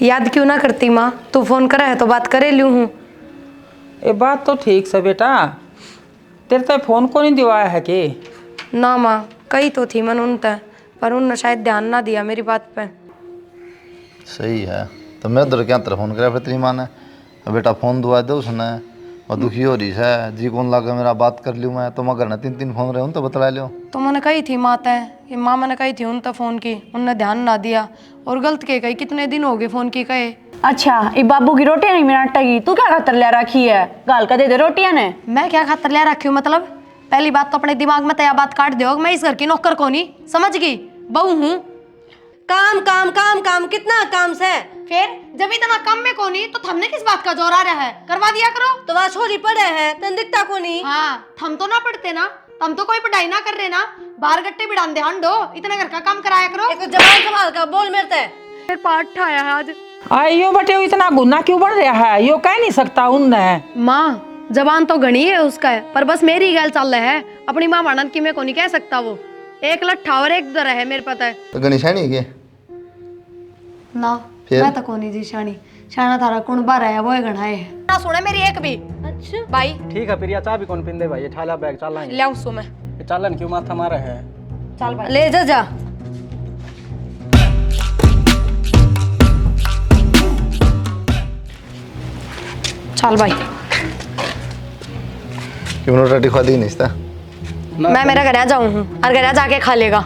याद क्यों ना करती माँ, तू फोन करा है तो बात करे लूँ हूँ। ये बात तो ठीक से बेटा, तेरे तो फोन को नहीं दिवाया है कि? ना माँ, कही तो थी मन उनते, पर उनने शायद ध्यान ना दिया मेरी बात पे। सही है, तो मैं उधर क्या तेरा फोन कराया फिर तेरी माँ ने? बेटा फोन दुआ दे उसने, और दुखी हो रही है जी कौन लगा मेरा बात कर लूँ मैं, तो मगर ना 3-3 फोन रहे उन तो बतला लियो। तो मैंने कही थी माँ तय कि माँ मैंने कही थी उन तो फोन की, उनने ध्यान ना दिया और गलत के कही। कितने दिन हो गए फोन की कहे। अच्छा ये बाबू की रोटियां नहीं मिनट की, तू क्या खातर ले रखी है? गाल का दे दे रोटियां ने। मैं क्या खातर ले रखी हूँ मतलब? पहली बात तो अपने दिमाग में तया बात काट दो, मैं इस घर की नौकर को नहीं, समझ गई? बहू हूँ। काम काम काम काम कितना काम से? फिर जब इतना कम में को नहीं तो हमने किस बात का जोर आ रहा है? करवा दिया करो। तो वह छोरी पड़े है तन दिखता को नहीं। हाँ, हम तो ना पढ़ते ना, हम तो कोई पढ़ाई ना कर रहे ना, बाहर गट्टे बिड़ान दे हंडो, इतना घर का काम कराया करो। एक जबान संभाल कर बोल मेरे ते। फिर पाठ ठाया है आज। यो बटे इतना गुना क्यों बढ़ रहा है? यो कह नहीं सकता उनने। माँ जबान तो घनी है उसका है, पर बस मेरी गैल चल रहा है, अपनी माँ भाणन की मैं को नहीं कह सकता। वो एक लट्ठा और एक दर है, मेरे पता है तो गणेशानी के ना। मैं तो कोनी जी शानी, शाना थारा कुण बार है वो घना है ना, सुने मेरी एक भी। अच्छा भाई ठीक है फिर, या चाबी कौन पिंदे भाई? ये ठाला बैग चलाएंगे। ले सो मैं चालन क्यों माथा मारे है? चल भाई ले जा जा। चल भाई क्यों रोटी खा दी नहीं था? मैं मेरा घर जाऊँ हूँ और घर जाके खा लेगा।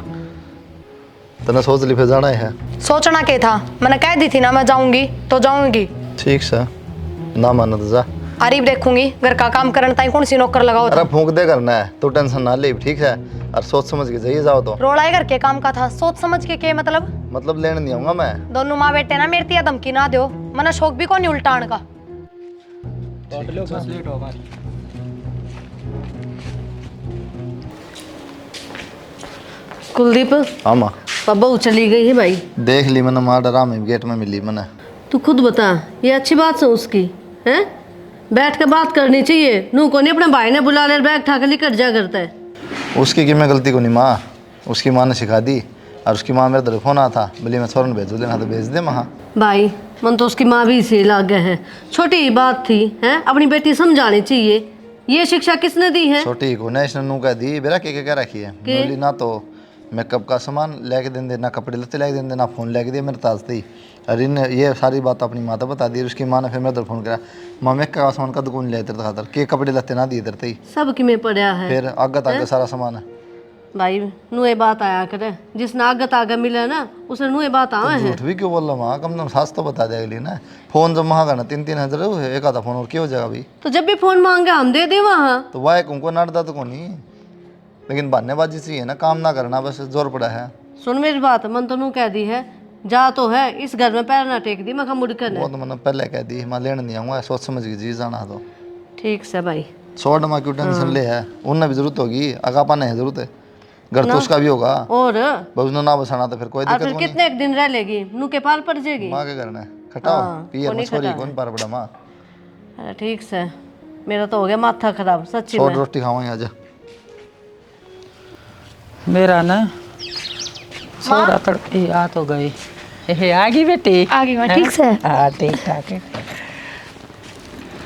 तने सोच ली फिर जाना है? सोचना क्या था, मैंने कह दी थी ना मैं जाऊंगी तो जाऊंगी। ठीक से ना मानो तो जा। अरीब देखूंगी घर का काम करने ताई कौन सी नौकर लगाओ। अरे फूंक दे करना है तो टेंशन ना ले, ठीक है? और सोच समझ के जाइए जाओ तो। रोड़ा घर के काम का था, सोच समझ के मतलब लेने नहीं आऊंगा मैं। दोनों माँ बेटे ना मेरी धमकी ना दो, मना शौक भी कौन उल्टान का। लेट होगा। कुलदीप हाँ माँ, बहू चली गई है भाई। देख ली मैंने, माँ डरा में गेट में मिली मैंने। तू खुद बता, ये अच्छी बात है उसकी? हैं बैठ के बात करनी चाहिए, नू को नहीं अपने भाई ने बुला ले बैग उठा के लेकर जा करता है। उसकी कि मैं गलती को नहीं माँ, उसकी माँ ने सिखा दी। और उसकी माँ मेरे तरफ फोन आ था, बोली मैं छोरन भेजू लेना तो भेज दे महा। भाई मन तो उसकी माँ भी इसे लग गए हैं, छोटी बात थी हैं, अपनी बेटी समझानी चाहिए। ये शिक्षा किसने दी है? छोटी को ने इसने नू कह दी, बेरा के क्या रखी है? बोली ना तो मेकअप का सामान लेके दें दे, ना कपड़े लत्ते लेके दें दे, ना फोन लेके दिए मेरे ताज थी। और इन ये सारी बात अपनी माँ तो बता दी। उसकी माँ ने फिर मेरे तरफ फोन करा, माँ मेकअप का सामान का दुकान ले तेरे खातर के कपड़े लत्ते ना दिए तेरे ही। सब कि में पड़ा है फिर आगत आगे सारा सामान है। भाई नुए बात आया करे, जिसने आगत आगे मिले ना उसने नुए बात आवे है। झूठ भी क्यों बोल रहा माँ, कम से कम सास तो बता दे अगली ना। फोन जब महंगा ना 3-3 हज़ार, एक आधा फोन और क्यों हो जाएगा भाई? तो जब भी फोन मांगे हम दे दे वहाँ। तो वाह उनको नाटदा तो को नहीं, लेकिन बहानेबाजी सी है ना, काम ना करना बस जोर पड़ा है। सुन मेरी बात, मन तो नू कह दी है जा तो है, इस घर में पैर ना टेक दी मैं मुड़ कर। वो तो मैंने पहले कह दी, मैं लेने नहीं आऊँगा, सोच समझ के जी जाना तो ठीक से भाई, छोड़ माँ क्यों टेंशन ले है? उन्हें भी जरूरत होगी, आगा पाने है जरूरत है, घर तो उसका भी होगा। और बस उन्हें ना बसाना तो फिर कोई दिक्कत फिर नहीं। कितने एक दिन रह लेगी, नू के पाल पड़ जाएगी। माँ के करना है खटाओ पिए कोनी मछोरी खटा कौन पार पड़ा माँ। अरे ठीक से, मेरा तो हो गया माथा खराब सच्ची छोड़ में। रोटी खावाएंगे आजा। मेरा ना सोरा तड़के आ तो गई। आ गई बेटी? आ गई माँ, ठीक से? हाँ ठीक ठाक है।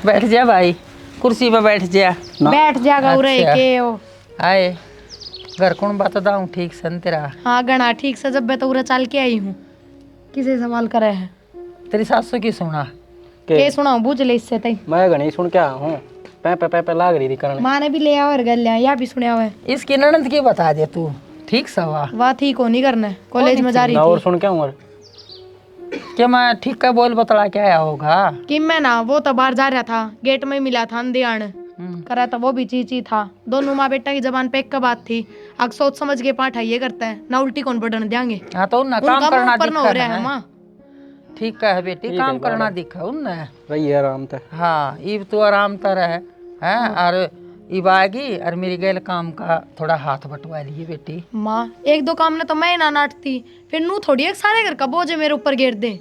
बैठ जा भाई, कुर्सी पे बैठ जा। बैठ जागा उरे अच्छा। के हो। आए घर कौन बात दाऊं ठीक सन तेरा? हाँ गणा ठीक से, जब मैं तो उरे चल के आई हूँ, किसे सवाल करे है? तेरी सासू की सुना के सुनाऊं बुझ ले इससे तई। मैं घनी सुन क्या हूँ, पे लाग रही थी करने। माँ ने भी ले आओ और गल लिया, या भी सुनया हुआ है। इसकी ननद की बता दे तू, ठीक सवा वाह ठीक हो नहीं करना, कॉलेज में जा रही ना और थी सुन क्या हूँ क्या मैं ठीक का बोल बतला के आया होगा? कि मैं ना, वो तो बाहर जा रहा था, गेट में मिला था अंधियान करा था, वो भी चीची था। दोनों माँ बेटा की जबान पे एक का बात थी, आग सोच समझ के पाठा ये करता है ना, उल्टी कौन बढ़ने देंगे। हाँ तो उन्हें उनका काम करना मुंह पर न हो रहा दिखा है है। माँ। ठीक है बेटी, काम करना दिखा उन्हें। रही है आराम से। हाँ इब तो आराम तर है और इब आएगी और मेरी गैल काम का थोड़ा हाथ बटवा लिए बेटी। माँ एक दो काम ने तो मैं ना नाटती, फिर नू थोड़ी एक सारे घर का बोझ मेरे ऊपर गिर दे।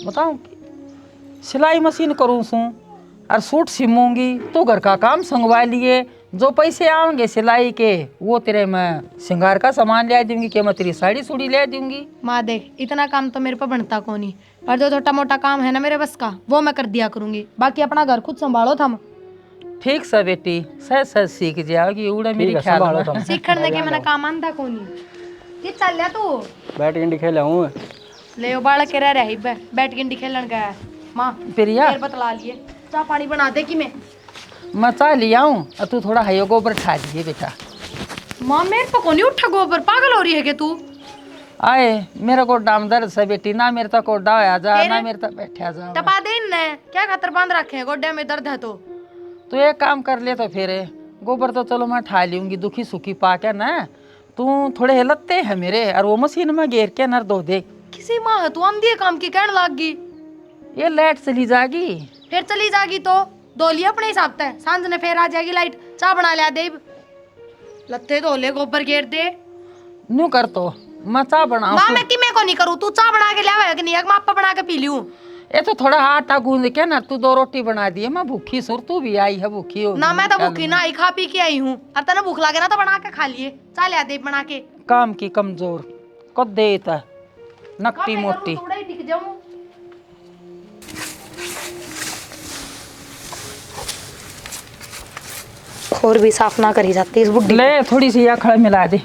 बताऊँ सिलाई मशीन करूँ सू और सूट सिमूंगी तो घर का काम संगवा लिए, जो पैसे आएंगे सिलाई के वो तेरे मैं श्रृंगार का सामान ले दूंगी, कि मैं तेरी साड़ी सूड़ी ले दूंगी। माँ देख, इतना काम तो मेरे पर बनता को नहीं, पर जो छोटा मोटा काम है ना मेरे बस का वो मैं कर दिया करूंगी। बाकी अपना घर खुद संभालो थम। ठीक सा बेटी, सह सह सीख जाओगी। उड़ा मेरी है, ख्याल संभालो में। तुम। सीखने के मैंने काम आंदा को नहीं। ये चल लिया तू बैट इंडी खेले हूँ। ले बाड़ के रह रही बैठ गिंडी खेलन गया है। माँ प्रिया फिर बतला लिए, चाय पानी बना दे कि मैं चाह लिया हूँ और तू थोड़ा हयो गोबर खा दिए बेटा। माँ मेरे को नहीं उठा गोबर, पागल हो रही है कि तू? आए मेरे को डाम दर्द से बेटी, ना मेरे तक गोड्डा होया जा, ना मेरे तक बैठा जा। टपा दे इनने, क्या खातर बांध रखे हैं? गोड्डे में दर्द है तो एक काम कर ले तो फिर गोबर तो चलो मैं ठा लूंगी दुखी सुखी पा के ना, तू थोड़े हिलते है मेरे और वो मशीन में घेर के नर धो दे। किसी माँ है तू, आंधी काम की कहने लाग गई। ये लाइट चली जाएगी, फिर चली जाएगी तो धो लिया अपने हिसाब से, सांझ ने फिर आ जाएगी लाइट। चाय बना लिया दे, लत्ते धो ले, गोबर घेर दे। न्यू कर तो मैं चाह बनाऊं। माँ मैं कि मैं को नहीं करूँ, तू चाय बना के लिया कि नहीं? मैं आपा बना के पी लूं। ये तो थोड़ा आटा गूंद के ना तू 2 रोटी बना दिए, मैं भूखी सुर, तू भी आई है भूखी हो। ना मैं तो भूखी ना आई, खा पी के आई हूँ। अब तेने भूख लगे ना तो बना के खा लिए। चाय लिया दे बना के। काम की कमजोर को देता नकटी मोटी। थोड़ा ही टिक जाऊं। खोर भी साफ ना करी जाती इस बुड्ढी। ले थोड़ी सी अखड़ मिला दे।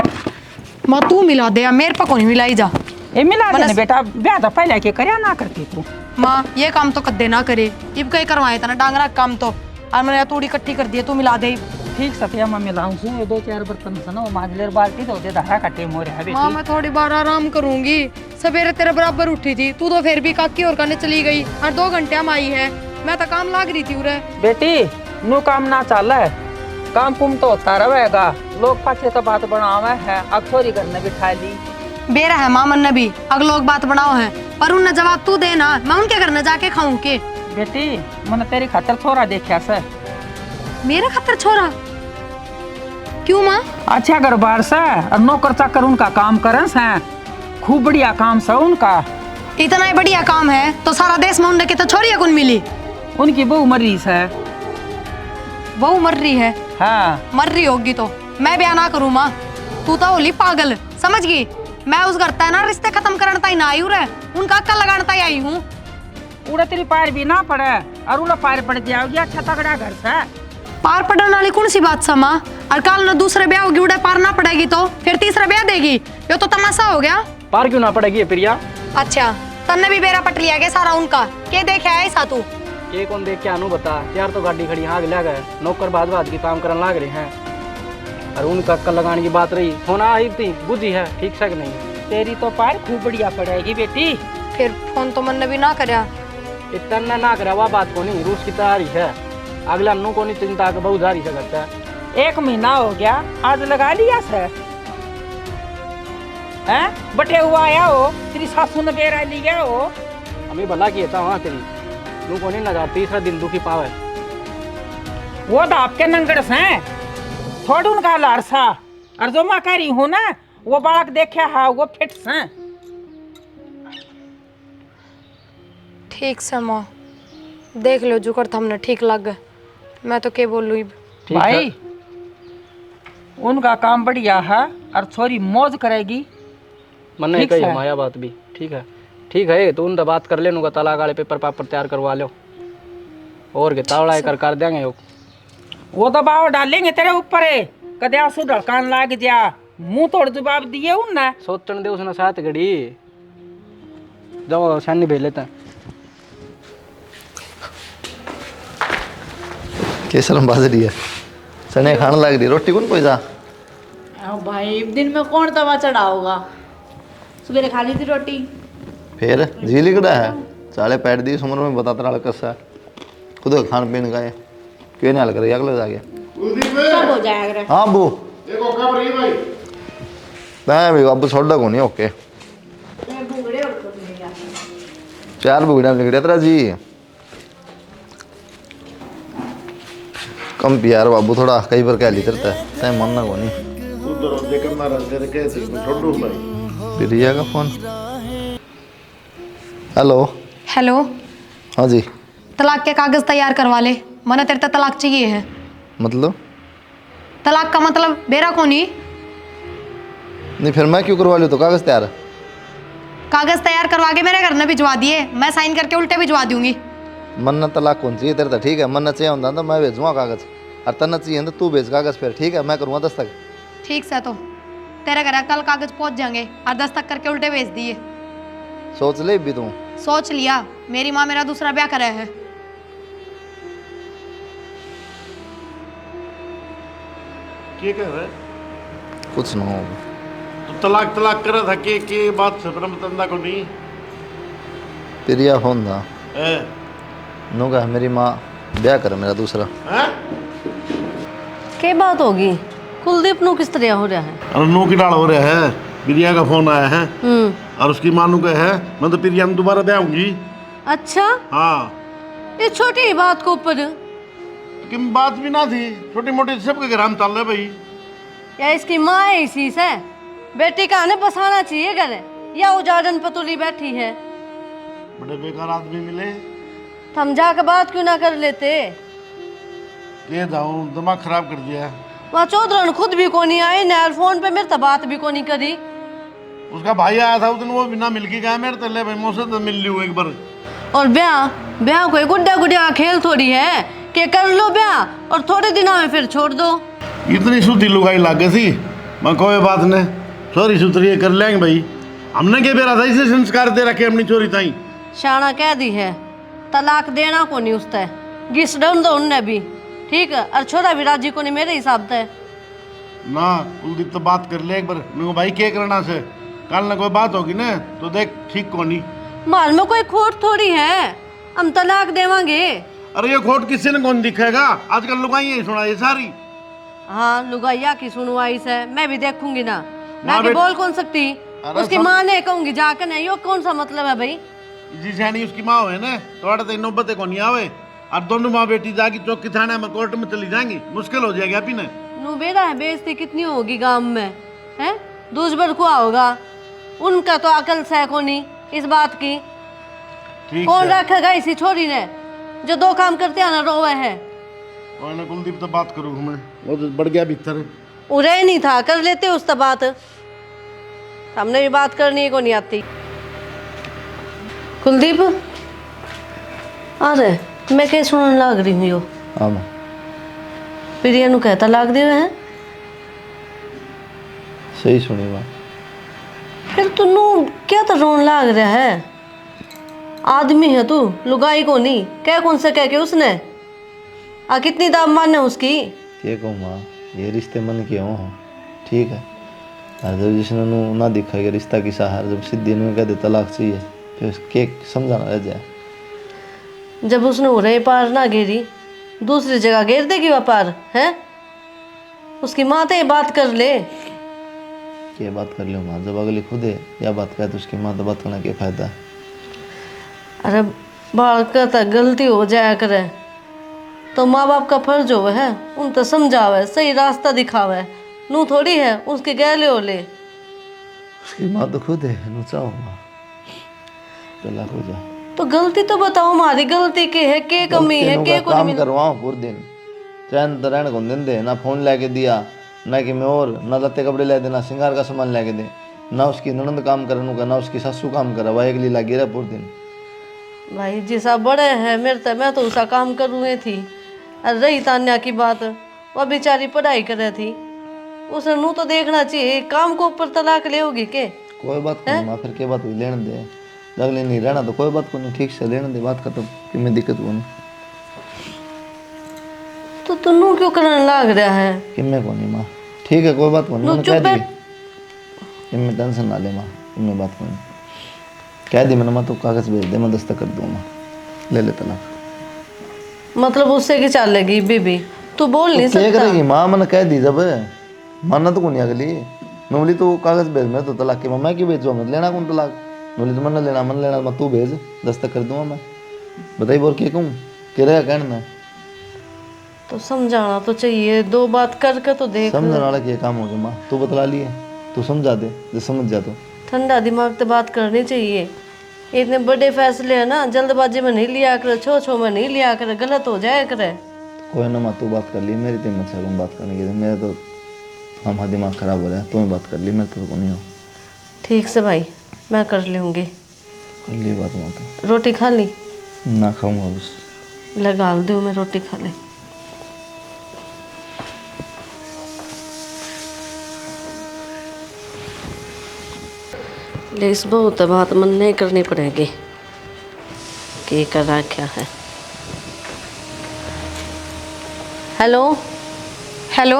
माँ तू मिला दे, मेरे पर कोई मिलाई जा। ये मिला दे बेटा, ब्याह तो पहले के करया ना करती तू। माँ ये काम तो कद्दे ना करे, इब कहीं करवाए था ना डांगरा काम तो, और मैंने तूड़ी इकट्ठी कर दी, तू मिला दे। ठीक सफिया मैं मिलाऊं सु, ये 2-4 बर्तन से ना वो माजलेर बाल्टी तो दे धारा का टेम हो रहा है माँ बेटी। मैं थोड़ी बार आराम करूंगी, सवेरे तेरे बराबर उठी थी, तू तो फिर भी काकी और करने चली गई, और 2 घंटे हम आई है। मैं तो काम लाग रही थी उरे। बेटी नु काम ना चल है, काम कुम तो होता रहेगा। लोग पाछे तो बात बनावे है, अक्सोरी करने बिठा ली। बेरा है माँ मन भी, अगर लोग बात बनाओ है, पर उनने जवाब तू देना, मैं उनके घर में जाके खाऊं के? बेटी मैंने तेरी खातर छोरा देखा से। मेरे खातर छोरा? क्यों माँ? अच्छा घर बार से और नौकर चाकर उनका काम करन से, खूब बढ़िया काम से उनका। इतना ही बढ़िया काम है तो सारा देश में उनने की तो छोरिया कौन मिली? उनकी बहू मरी से। बहू मर रही है? हाँ मर रही होगी तो मैं ब्याह ना करूँ माँ? तू तो होली पागल, समझ गई? मैं उस घर तय ना रिश्ते खत्म करने ताई ना आई हूँ रे, उनका अक्का लगाने ताई आई हूँ। उड़ा तेरी पैर भी ना पड़े और उड़ा पैर पड़ जाओगी, अच्छा तगड़ा घर से। पार पड़ने वाली कौन सी बात सा माँ? और कल न दूसरे ब्याह होगी, उड़े पार ना पड़ेगी तो फिर तीसरा ब्याह देगी, ये तो तमाशा हो गया। पार क्यों ना पड़ेगी प्रिया? अच्छा तन्ने भी बेरा पट लिया गया सारा उनका, के देखे है ऐसा तू? ये कौन देख के आनू बता, यार तो गाड़ी खड़ी आग लग गए, नौकर बाद की काम करने लग रहे हैं, और उनका अक्कल लगाने की बात रही, फोन आई थी बुद्धि है ठीक से नहीं? तेरी तो पैर खूब बढ़िया पड़ेगी बेटी। फिर फोन तो मन भी ना करया। इतना ना करे वह बात को नहीं, रूस की तैयारी है, अगला नु को नहीं चिंता के बहुत जारी से करता है। 1 महीना हो गया, आज लगा लिया से हैं? बटे हुआ आया हो, तेरी सासू ने बेरा लिया हो। हमें भला किया था वहाँ तेरी, नु को नहीं लगा, तीसरा दिन दुखी पावे। वो तो आपके नंगड़ से थोड़ा उनका लारसा, और जो मैं कह रही हूँ ना वो बालक देखे हा वो फिट से। ठीक से माँ देख लो जुकर हमने ठीक लग गए, मैं तो के बोलूँ इब। भाई उनका काम बढ़िया है और छोरी मौज करेगी। मन नहीं कही हमारा बात भी ठीक है तो उनसे बात कर ले, उनका तलाक वाले पेपर तैयार करवा लो, और के तावड़ा कर देंगे वो दबाव डालेंगे तेरे ऊपर, कदे आंसू ढड़कान लाग जा, मुंह तोड़ जवाब दिए उनने। सोचने दे उसने साथ घड़ी, जाओ सैनी भेज लेते हैं। केसरम बाज रही है, चने खाने लग रही, रोटी कौन पहुंचा? भाई दिन में कौन तवा चढ़ाओगा, सुबह खा ली थी रोटी। फिर जी लिखड़ा है, चाले पैट दी उम्र में बताता रहा कसा खुद खान पीन का है, क्यों नहीं हल कर अगले जाके सब हो जाएगा। हाँ अबू मैं भी अब छोड़ा को नहीं। ओके 4 बुगड़ा निकले तेरा जी कम प्यार बाबू, थोड़ा कई बार कह ली तेरे तय मन ना को नहीं। प्रिया का फोन। हेलो हेलो हाँ जी। तलाक के कागज तैयार करवा ले, मने तेरे तलाक चाहिए है। मतलब तलाक का मतलब बेरा को नहीं। नहीं फिर मैं क्यों करवा लूँ, तो कागज़ तैयार है। कागज तैयार करवा के मेरे घर में भिजवा दिए, मैं साइन करके उल्टे भिजवा दूंगी। मन्ना तलाक कौन चाहिए तेरे तो, ठीक है मन्ना चाहिए होता तो मैं भेजूँगा कागज़, और तना चाहिए तो तू भेज कागज़, फिर ठीक है मैं करूँगा दस्तखत। ठीक से तो तेरे घर कल कागज पहुंच जाएंगे और दस्तक करके उल्टे भेज दिए। सोच ले भी तू। सोच लिया, मेरी माँ मेरा दूसरा ब्याह करे है। क्या कर रहा है? कुछ ना हो। तो तलाक तलाक कर था के बात से पर तंदा को नहीं प्रिया फोन था है नो कहा मेरी माँ ब्याह करे मेरा दूसरा। हैं? क्या बात होगी? कुलदीप नु किस तरह हो रहा है? और नो की डाल हो रहा है, प्रिया का फोन आया है और उसकी मानू का है मैं तो प्रिया में दोबारा ब्याहूंगी। अच्छा, हाँ ये छोटी ही बात को ऊपर कि बात भी ना थी, छोटी मोटी सबके घर हम चल रहे भाई। या इसकी माँ है इसी से बेटी का आने बसाना चाहिए घर, या उजाड़न पतुली बैठी है। बड़े बेकार आदमी मिले, हम जाकर बात क्यों ना कर लेते? के जाऊं दिमाग खराब कर दिया। वहाँ चौधरन खुद भी को नहीं आए न, फोन पे मेरे तो बात भी को नहीं करी। उसका भाई आया था उस दिन, वो बिना मिल के गया मेरे तो, ले भाई मुझसे तो मिल ली एक बार। और ब्याह ब्याह कोई गुड्डा गुडिया का खेल थोड़ी है कि कर लो ब्याह और थोड़े दिनों में फिर छोड़ दो। इतनी सुधी लुगाई लाग गई थी, मैं कोई बात नहीं सॉरी सुथरी कर लेंगे भाई। हमने क्या बेरा था इसे संस्कार दे रखे अपनी चोरी ताई। शाना कह दी है तलाक देना को नहीं उससे, घिस डन दो उनने भी, ठीक है, और छोरा भी राजी को नहीं मेरे हिसाब से। ना कुलदीप तो बात कर ले एक बार, मैं भाई क्या करना से कल ना कोई बात होगी ना तो देख ठीक को नहीं। माल में कोई खोट थोड़ी है, हम तलाक देवांगे। अरे ये खोट किसी ने कौन दिखेगा, आजकल लुगाई यही सुना ये सारी। हाँ लुगाइया की सुनवाई से मैं भी देखूंगी ना, मैं माँ के बेट- बोल कौन सकती? अरे उसकी सब- माँ ने कहूंगी जाकर नहीं, यो कौन सा मतलब है भाई? जी सैनी उसकी माँ है ना, थोड़ा तो नौबत को नहीं आवे और दोनों माँ बेटी जाके चौकी थाने में कोर्ट में चली जाएंगी, मुश्किल हो जाएगी अपनी ने। नू बेरा है बेइज्जती कितनी होगी गांव में, हैं? दूसबर को होगा, उनका तो अकल सह को नहीं इस बात की। ठीक कौन है रखेगा इसी छोरी ने जो दो काम करते आना रोवे है? और ना कुलदीप तो बात करूँ मैं, वो तो बढ़ गया भीतर। उरे नहीं था कर लेते उससे बात, हमने भी बात करनी को नहीं आती। कुलदीप अरे मैं क्या सुनने लग रही हूँ यो, हाँ माँ प्रिया नु कहता लाग दे हैं, सही सुनी माँ। फिर तुन्नू क्या तो रोन लाग रहा है? आदमी है तू, लुगाई को नहीं कह कौन से कह के उसने आ कितनी दाम माने उसकी। ये कहूँ माँ ये रिश्ते मन के हों ठीक है, और जब जिसने नु ना दिखाएगा रिश्ता की सहार, जब सिद्धि ने कह दे तलाक चाहिए फिर के समझाना रह जाए। जब उसने उरे पार ना घेरी दूसरी जगह घेर देगी वह पार है? उसकी माँ तो ये बात कर ले। क्या बात कर लो माँ, जब अगली खुद है या बात करे तो उसकी माँ तो बात करना क्या फायदा। अरे बालक तो गलती हो जाया करे तो माँ बाप का फर्ज हो है उन तो समझावे, सही रास्ता दिखावे, नू थोड़ी है उसके गहले हो ले। उसकी माँ तो खुद है, नु चाहो माँ तलाक हो जाए तो गलती तो बताओ हमारी गलती के है, के कमी है, के को नहीं काम मिल। करवाओ पूरे दिन, चैन तो रहने को दिन दे ना, फोन लेके दिया ना कि मैं और ना लत्ते कपड़े ले देना, श्रृंगार का सामान लेके दे ना, उसकी ननद काम करने का ना उसकी सासू काम करा, वह अगली लगी रहा पूरे दिन। भाई जिसा बड़े है मेरे तो, मैं तो उसका काम करूँ थी। और रही तान्या की बात, वह बेचारी पढ़ाई कर रही थी, उसे नू तो देखना चाहिए, काम को ऊपर तलाक ले होगी के? कोई बात नहीं माँ, फिर क्या बात हुई लेने दे, अगले नहीं रहना तो कोई बात को नहीं, ठीक से लेने दे बात खत्म, कि मैं दिक्कत हुआ नहीं तो तुन्नू क्यों करने लाग रहा है? कि मैं को नहीं माँ, ठीक है कोई बात को नहीं, नु मैंने कह चुप दी है। कि मैं टेंशन ना ले माँ, मैं बात को नहीं कह दी मैंने, माँ तो कागज भेज दे मैं दस्तखत कर दूँगा, ले ले तलाक। मतलब उससे की चलेगी बीबी, तू बोल नहीं क्या सकता। करेगी माँ, मैंने कह दी जब मानना तो कौन अगली, मैं बोली तो कागज भेज, मैं तो तलाक की माँ मैं क्यों भेजूँ, मैं लेना कौन तलाक, बोली तो मन लेना मैं तू भेज दस्तखत कर दूंगा मैं, बताइए बोल क्या कहूँ कह रहेगा कहने में। तो समझाना तो चाहिए, दो बात करके तो देख। समझने वाला क्या काम हो गया माँ, तू बतला लिए तू समझा दे, जो समझ जा तो ठंडा दिमाग से बात करनी चाहिए, इतने बड़े फैसले है ना जल्दबाजी में नहीं लिया करे, छो छो में नहीं लिया करे, गलत हो जाए करे। कोई ना माँ, तू बात कर ली, मेरी तो हिम्मत से कौन बात करने की, मेरा तो हमारा दिमाग खराब हो रहा है। तू ही बात कर ली, मैं तो नहीं हूँ। ठीक से भाई, मैं कर लूँगी। कर ली बात माँ तो। रोटी खा ली? ना खाऊंगा बस। लगा दूँ मैं, रोटी खा ले। ले इस बहुत बात मन नहीं करनी पड़ेगी कि कर रहा क्या है। हेलो हेलो,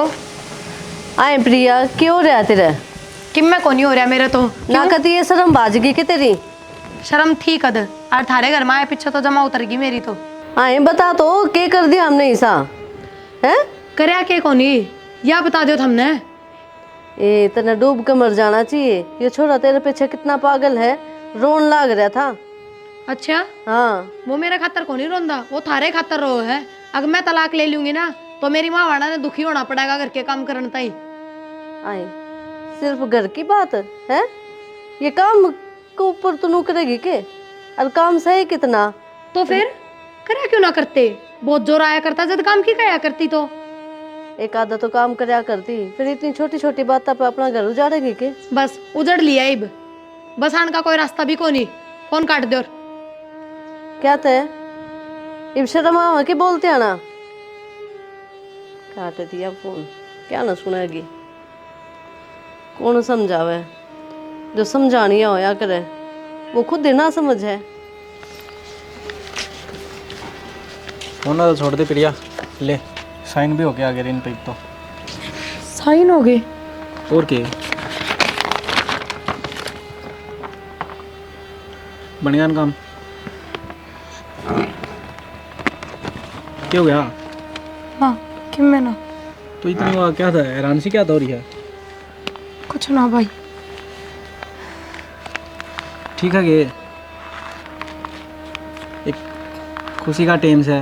आए प्रिया, क्यों हो रहा तेरा? कि मैं को नहीं हो रहा मेरा तो। ना कती ये शर्म बाजगी के तेरी? शर्म थी कद, और थारे घर में आए पीछे तो जमा उतर गई मेरी तो। आए बता तो, क्या कर दिया हमने ऐसा? हैं? करया के कोनी, या बता दो हमने। ए तना डूब के मर जाना चाहिए। ये छोरा तेरे पीछे कितना पागल है, रोन लाग रहा था। अच्छा, हाँ, वो मेरे खातर को नहीं रोंदा, वो थारे खातर रो है। अगर मैं तलाक ले लूंगी ना तो मेरी माँ वाड़ा ने दुखी होना पड़ेगा घर के काम करने ताई। आए सिर्फ घर की बात है? ये काम के ऊपर तू करेगी के? और काम सही कितना? तो फिर करया क्यों ना करते? बहुत जोर आया करता जब काम की कया करती तो। एक आधा तो काम करया करती, फिर इतनी छोटी छोटी बात पे अपना घर उजाड़ेगी के? बस उजड़ लिया इब, बस आने का कोई रास्ता भी कोनी। फोन काट दो। क्या थे इब शर्म आवा के बोलते आना? काट दिया फोन, क्या ना सुनेगी। कौन समझावे? जो समझानी होया करे वो खुद ही ना समझ है। होना तो छोड़ दे प्रिया, ले साइन भी हो गया आगे इन पे तो। साइन हो गए? और क्या बन गया ना काम? क्या हो गया? हाँ, कि मैं ना तो इतनी वो क्या था, हैरान सी क्या हो रही है? कुछ ना भाई। ठीक है, ये एक खुशी का टाइम से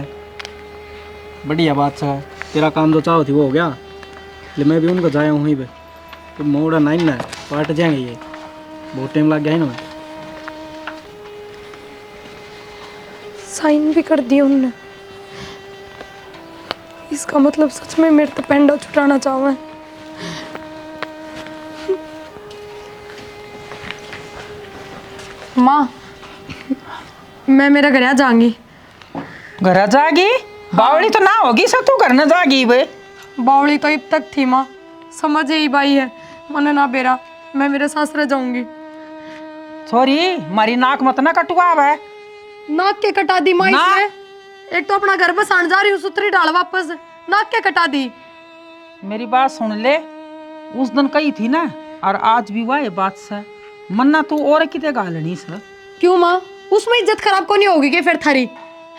बढ़िया बात सा है। तेरा काम जो चाहो थी वो हो गया, ले मैं भी उनको जाया हूँ वहीं पे। तो मोड़ा नाइन ना पार्ट जाएंगे, ये बहुत टाइम लग गया है ना। साइन भी कर दिया उनने। इसका मतलब सच में मेरे तो पेंडा छुटाना चाहो है। माँ, मैं मेरा घर आ जाऊंगी। घर जागी? बावली तो ना होगी सब, तू घर न जागी बे। बावली तो अब तक थी माँ, समझ ही बाई है। मैंने ना बेरा, मैं मेरे सासरे जाऊंगी। सॉरी, मारी नाक मत ना कटवा है। नाक के कटा दी माँ ना। इसने। एक तो अपना घर बसाने जा रही हूँ, सुतरी डाल वापस, नाक के कटा दी। मेरी बात सुन ले, उस दिन कही थी ना, और आज भी वह बात से मन्ना तू और किते गालनी से। क्यों माँ, उसमें इज्जत खराब को नहीं होगी कि फिर थारी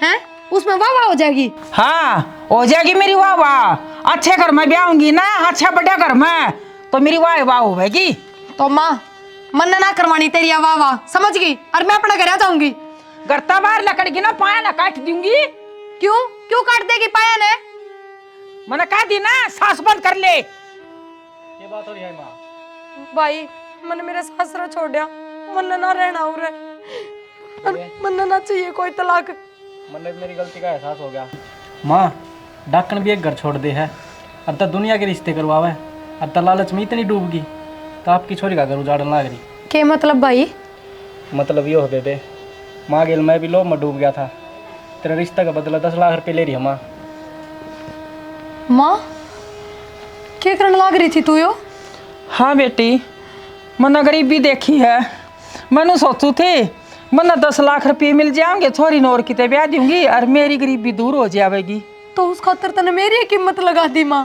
हैं? उसमें वाह वाह हो जाएगी। हाँ हो जाएगी मेरी वाह वाह। अच्छे घर में ब्याहूंगी ना, अच्छा बड़ा घर में, तो मेरी वाह वाह होगी। तो माँ, मन्ना ना करवानी तेरी वाह वाह, समझ गई? और मैं अपना घर आ जाऊंगी। गरता बाहर लकड़गी ना, पाया ना काट दूंगी। क्यों क्यों काट देगी पाया ने? मैंने कहा दी ना, सांस बंद कर ले। ये बात हो रही है माँ। भाई, मैंने मेरे सासरा छोड़ दिया, मन्ना ना रहना हो रहा, मन्ना ना चाहिए कोई तलाक। मन में मेरी गलती का एहसास हो गया। माँ, डाकन भी एक घर छोड़ दे है, अब तक दुनिया के रिश्ते करवावे, अब तक लालच में इतनी डूब गई तो आपकी छोरी का घर उजाड़न लग रही। क्या मतलब भाई? मतलब ये होते थे माँ, गेल मैं भी लोभ में डूब गया था, तेरा रिश्ता का बदला 10 लाख रुपए ले रही है माँ। माँ, क्या करने लग रही थी तू यो? हाँ बेटी, मैंने गरीबी देखी है। मैंने सोचू थे मैंने 10 लाख रुपये मिल जाएंगे, छोरी नौर किते ब्याह दूंगी और मेरी गरीबी दूर हो जाएगी। तो उस खातर तने मेरी कीमत लगा दी माँ,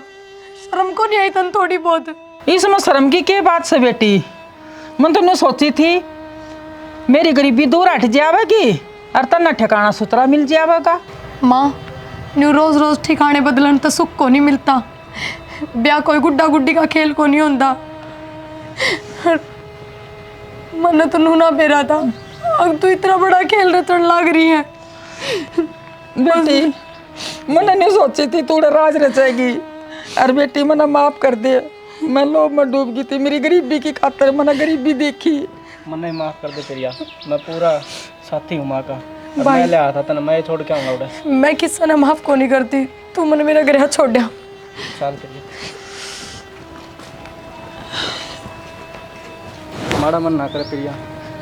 शर्म को नहीं आई तन थोड़ी बहुत? इसमें शर्म की क्या बात से बेटी, मैं तो सोची थी मेरी गरीबी दूर हट जाएगी और तना ठिकाना सुतरा मिल जाएगा। माँ, न्यू रोज रोज ठिकाने बदलन तो सुख को नहीं मिलता। ब्याह कोई गुड्डा गुड्डी का खेल को नहीं होता। मैंने तो नूना बेरा था, अब तू इतना बड़ा खेल रचन लग रही है। बेटी, मैंने नहीं सोची थी तू राज रचेगी। और बेटी मैंने माफ कर दे, मैं लोभ में डूब गई थी, मेरी गरीबी की खातर मैंने गरीबी देखी। मन नहीं माफ कर दे प्रिया, मैं पूरा साथी हूँ माँ का। मैं ले आया था तना मैं छोड़ के आऊंगा उधर। मैं किसी ने माफ को नहीं करती, तू मैंने मेरा ग्रह छोड़ दिया। चल चलिए। माड़ा मन ना करे प्रिया,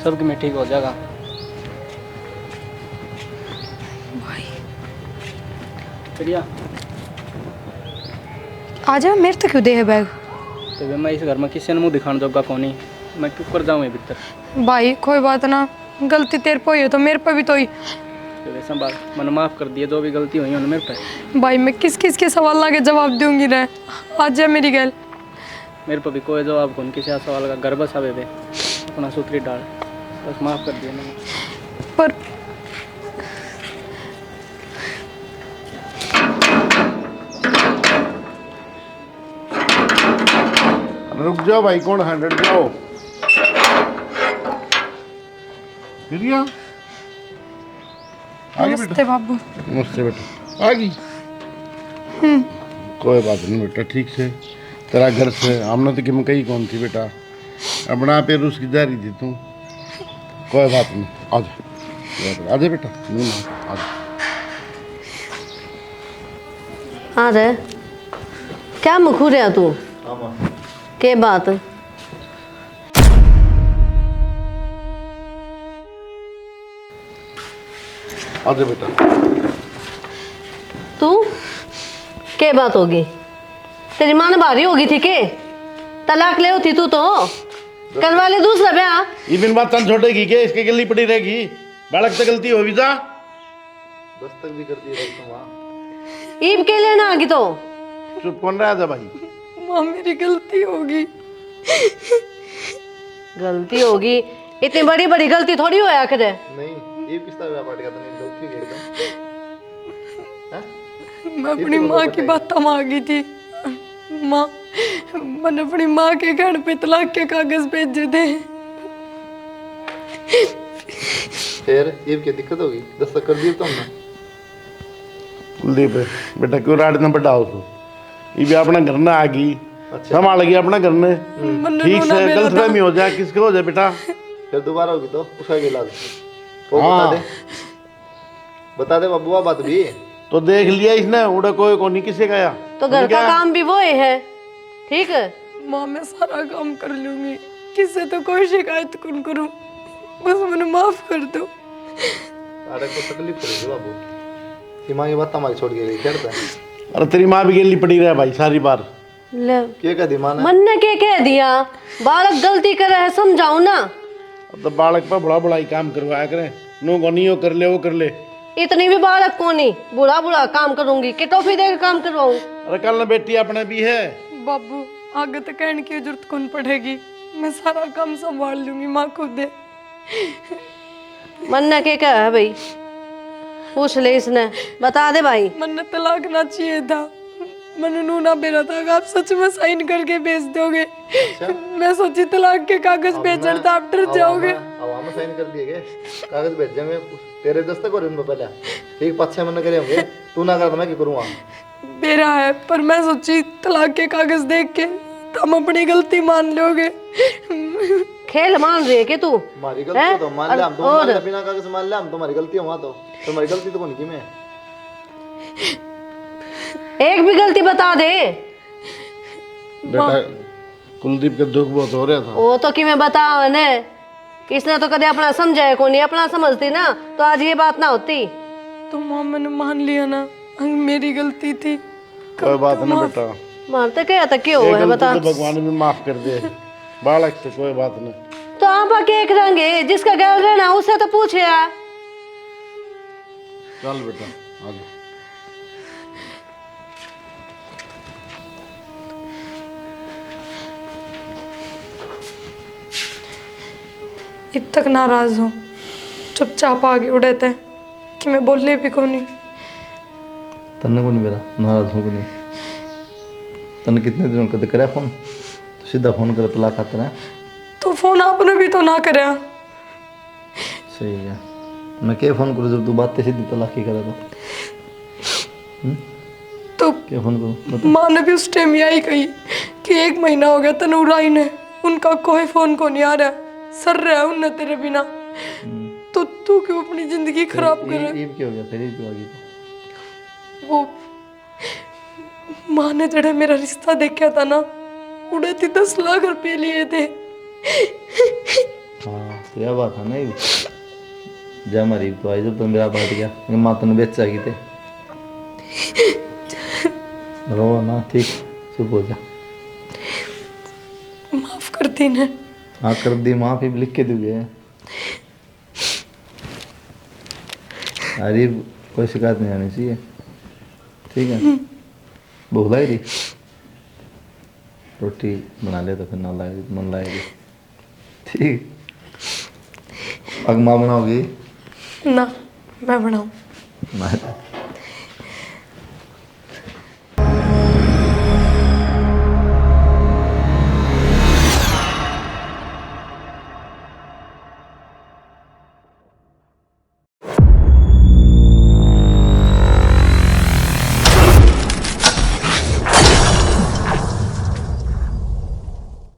सब में ठीक हो जाएगा। प्रिया आ जा, मेरे तो क्यों दे है बैग? तो वे मैं इस घर में किसी ने मुंह दिखाने जोगा कौन ही, मैं क्यों कर जाऊँ भीतर। भाई कोई बात ना, गलती तेरे पे हुई है तो मेरे पे भी तो ही। तो वे संभाल, मैंने माफ़ कर दिया जो भी गलती हुई उन्हें मेरे पे। भाई मैं किस किस के सवाल के जवाब दूंगी रे, आज जा मेरी गैल। मेरे पे भी कोई जवाब कौन किसी सवाल का, घर बस आवे वे अपना सूत्री डाल, बस माफ़ कर दिया मैंने। पर रुक जाओ भाई, कौन 100 जाओ। प्रिया आगे बेटा। नमस्ते बाबू। नमस्ते बेटा, आ गई। कोई बात नहीं बेटा, ठीक से तेरा घर से हमने तो कि कही कौन थी बेटा, अपना पे रूस की जा रही थी तू। कोई बात नहीं, आ जा बेटा, नहीं आ जा। हाँ रे, क्या मुखू रहा तू? के बात? आ जा बेटा। तू के बात होगी? तेरी माँ ने भारी होगी थी के? तलाक ले होती तू तो करवा ले दूसरा ब्याह। ये बिन बात तन छोड़ेगी के, इसके गली पड़ी रहेगी। बालक से गलती होगी जा, दस्तक भी करती है तुम वहाँ। ईब के लेना आगी तो चुप कौन रहा था भाई? माँ मेरी गलती होगी। गलती होगी, इतनी बड़ी बड़ी गलती थोड़ी होया करे। नहीं, ये किस तरह पार्टी का नहीं गलती है एकदम। मैं अपनी माँ की बात मांगी थी। माँ, मैंने अपनी माँ के घर पे तलाक के कागज भेजे थे। फिर ये क्या दिक्कत होगी? दस्तक कर दिए तुमने। कुलदीप बेटा क्यों रात न बढ़ाओ तो, ये भी अपना घर ना आ गई, संभाल गई अपना घर ने, ठीक से गलतफहमी हो जाए किसके हो जाए बेटा। फिर दोबारा होगी तो उसका क्या इलाज? वो बता दे बबुआ बात भी। तो देख लिया इसने, उड़ा कोई को नहीं किसी का या तो घर का काम भी वो ही है, ठीक है? माँ मैं सारा काम कर लूंगी, किससे तो कोई शिकायत कौन करूं, बस मुझे माफ कर दो। अरे को तकलीफ पड़ेगी बाबू, सीमा की बात हमारी छोड़ के गई करता है। अरे तेरी माँ भी गेली पड़ी रहा भाई सारी बार। ले क्या कह दी माँ ने? मन ने के कह दिया, बालक गलती करे है समझाओ ना। अब तो बालक पर बड़ा बड़ा ही काम करवाया करे, नो को नहीं, वो कर ले वो कर ले। इतनी भी बालक को नहीं, बुरा बुरा काम करूंगी कि टॉफी देकर काम करवाऊं। अरे कल ना बेटी अपने भी है। बाबू आगे तो कहने की जरूरत कौन पड़ेगी, मैं सारा काम संभाल लूंगी, माँ खुद दे। मन ने के कहा है भाई, पूछ ले इसने, बता दे भाई। मन तलाक ना चाहिए था, मैंने नूना बेरा था कि आप सच में साइन करके भेज दोगे। मैं सोची तलाक के कागज भेजने तो आप डर जाओगे। अब हम साइन कर दिए गए, कागज भेज देंगे तेरे दस्तक और इनमें पहले ठीक 5-6 महीने करे होंगे, तू ना कर तो मैं क्या करूँगा? बेरा है, पर मैं सोची तलाक के कागज देख के तुम अपनी गलती मान लोगे। खेल मान रही है कि तू? हमारी गलती तो मान ले, हम तो मान ले, बिना कागज मान ले, हम तुम्हारी गलती हुआ तो तुम्हारी गलती तो कौन की? मैं एक भी गलती बता दे बेटा। कुलदीप के दुख बहुत हो रहा था। वो तो कि मैं बता ने, इसने तो कदे अपना समझा है, नहीं अपना समझती ना तो आज ये बात ना होती। तो माँ मैंने मान लिया ना, मेरी गलती थी। कोई बात नहीं बेटा, मानते क्या था क्यों है बता? तो भगवान भी माफ कर दे बालक से, कोई बात नहीं। तो आप एक रंगे जिसका गैर रहना उससे तो पूछे यार। चल बेटा आ जा। इत तक नाराज हो, चुपचाप आगे उड़ते कि मैं बोलने भी को नहीं। तन्ने को नहीं मेरा नाराज हो नहीं। तन्ने कितने दिनों का करे फोन, तो सीधा फोन कर तलाक खाते ना। तो फोन आपने भी तो ना करे। सही है, मैं क्या फोन करूँ जब तू बातें सीधी तलाक की करे तो क्या फोन करूँ? माँ ने भी उस टाइम यही कही कि 1 महीना हो गया तनूर आई ने, उनका कोई फोन को नहीं आ रहा, सर रहा है उनने तेरे बिना। तो तू क्यों अपनी जिंदगी खराब कर रहा है? ईब क्यों हो गया फिर? ईब क्यों आ गई? वो माँ ने जड़े मेरा रिश्ता देखा था ना, उड़े थी 10 लाख रुपए लिए थे। हाँ तो यह बात है ना, ईब जब हमारी ईब तो आई जब तो मेरा बैठ गया, मेरी माँ तने बेच जाएगी थे। रो ना, ठीक, चुप हो जा। माफ करती ने। हाँ कर दी माफ़ी, लिख के दोगे? अरे कोई शिकायत नहीं आनी चाहिए, ठीक है? भूख लगी थी, रोटी बना ले तो फिर ना लाएगी, मन लाएगी, ठीक? अब माँ बनाओगी ना मैं बनाऊं? ना